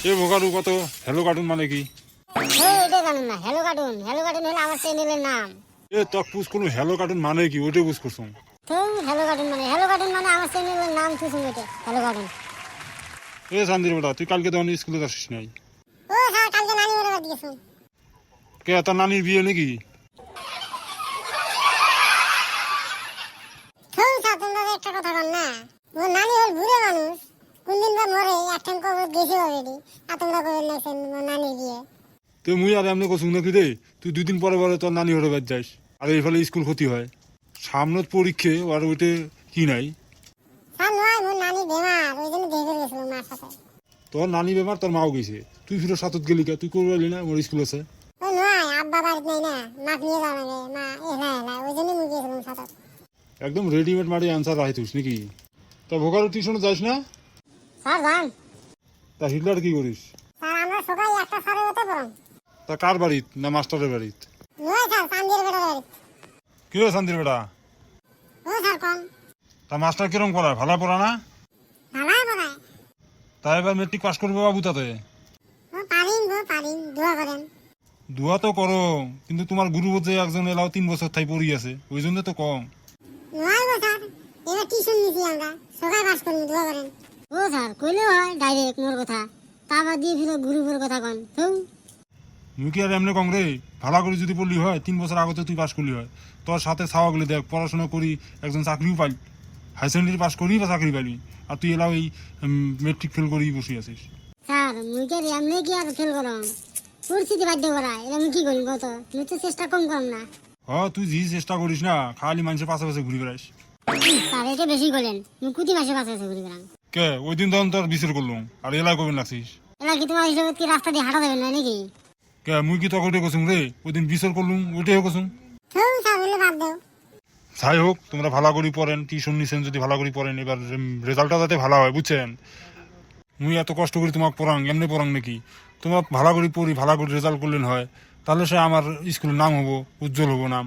এ বোকারু কত hello cartoon মানে কি? এটা জানেন না? হ্যালো কার্টুন, হ্যালো কার্টুন হলো আমার চ্যানেলের নাম। এ তক পুষ কোনো হ্যালো কার্টুন মানে কি ওইটা বুঝ করছো? তো হ্যালো কার্টুন মানে আমার চ্যানেলের নাম কিছু এটা হ্যালো কার্টুন। এ শান্তির বেটা তুই কালকে তখন স্কুলে আসিস নাই ও স্যার, কালকে নানি ওরে বাদ দিয়েছো। কে তোর নানির বিয়ে নাকি? তো স্যার, তোমরা তো একটা কথা বল না, ও নানি হল বুড়ো মানুষ, কোনদিন বা মরে একখান কবর গেছে অলরেডি, আর তোমরা কবেন না নানির বিয়ে। তুই মুই আর এমনি কসুম নাকি রে? তুই দুদিন পরে পরে তোর নানি হরে বাদ যাস আর এই ফলে স্কুল ক্ষতি হয়। সামনে পরীক্ষে আর ওইটা কি নাই? স্যার নয়, মোর নানি বেমার, ওই জন্য দেখে গেছিল মার সাথে। তোর নানি বেমার তোর মাও গেছে, তুই ফিরে সাতত গেলি কে? তুই করবি না মোর স্কুল আছে? ওই নয়, আব্বা বাড়িতে নাই না, মাকে নিয়ে যাওয়া লাগে, মা এলা এলা, ওই জন্য মুই গেছিলাম সাথে। একদম রেডিমেড মারি অ্যান্সার রাখিস নাকি? তা ভোকারু টিউশনে যাস না? স্যার যান। তা হিটলার কি করিস? স্যার আমরা সবাই একটা স্যারের হতে পারো। তা কার বাড়িত না মাস্টারের বাড়িত? নয় স্যার, চান্দির বেটার বাড়ি। কি রে শান্তির বেটা? ও স্যার কম। তা মাস্টার কিরম পড়ায়? ভালো পড়া না? ভালাই পড়ায়। তা এবার মেট্রিক পাস করবে বাবু তাতে? ও পারিন গো পারিন, দোয়া করেন। দুয়া তো করো, কিন্তু তোমার গুরু যে একজন এলাও 3 বছর থাই পড়ি আছে ওই জন্য তো কম। নয় গো স্যার, এবার টিউশন নিছি আমরা, সবাই পাস করবো, দোয়া করেন। ও স্যার কইলেও হয় ডাইরেক্ট মোর কথা, তা বাদ দিয়ে ফিরে গ্রুপের কথা কন তো। মুই কি আর এমনি কম রে? ভালো করে যদি পড়লি হয় 3 বছর আগতে তুই পাস করলি হয়। তোর সাথে ছাওয়াগুলি দেখ পড়াশোনা করি একজন চাকরিও পাই, হাই সেকেন্ডারি পাস করি বা চাকরি পাইলি, আর তুই এলাও এই মেট্রিক ফেল করি বসে আছিস। স্যার মুই কি আর এমনি কি আর ফেল করম, পরিস্থিতি বাধ্য করা, এটা আমি কি করি কত, তুমি তো চেষ্টা কম করম না। তুই জি চেষ্টা করিস না, খালি মানুষের পাশে পাশে ঘুরে বেড়াইস। স্যার এটা বেশি করলেন, মুই কুতি মাসে পাশে আছে ঘুরি বেড়াম। কে ওই দিন তখন তোর বিচার করলাম আর এলাই করবেন লাগছিস? এলা কি তোমার হিসেবে কি রাস্তা দিয়ে হাঁটা দেবেন না নাকি? কে মুই কি তোকে ওইটা কছুম রে? ওই দিন বিচার করলুম ওইটাই কছুম। তো স্যার বলে বাদ দাও। যাই হোক তোমরা ভালো করে পড়েন, টিউশন নিছেন যদি ভালো করে পড়েন, এবার রেজাল্টটা যাতে ভালো হয় বুঝছেন। মুই এত কষ্ট করি তোমাকে পড়াং, এমনি পড়াং নাকি? তোমার ভালো করে পড়ি ভালো করে রেজাল্ট করলেন হয়, তাহলে সে আমার স্কুলের নাম হবো, উজ্জ্বল হবো নাম।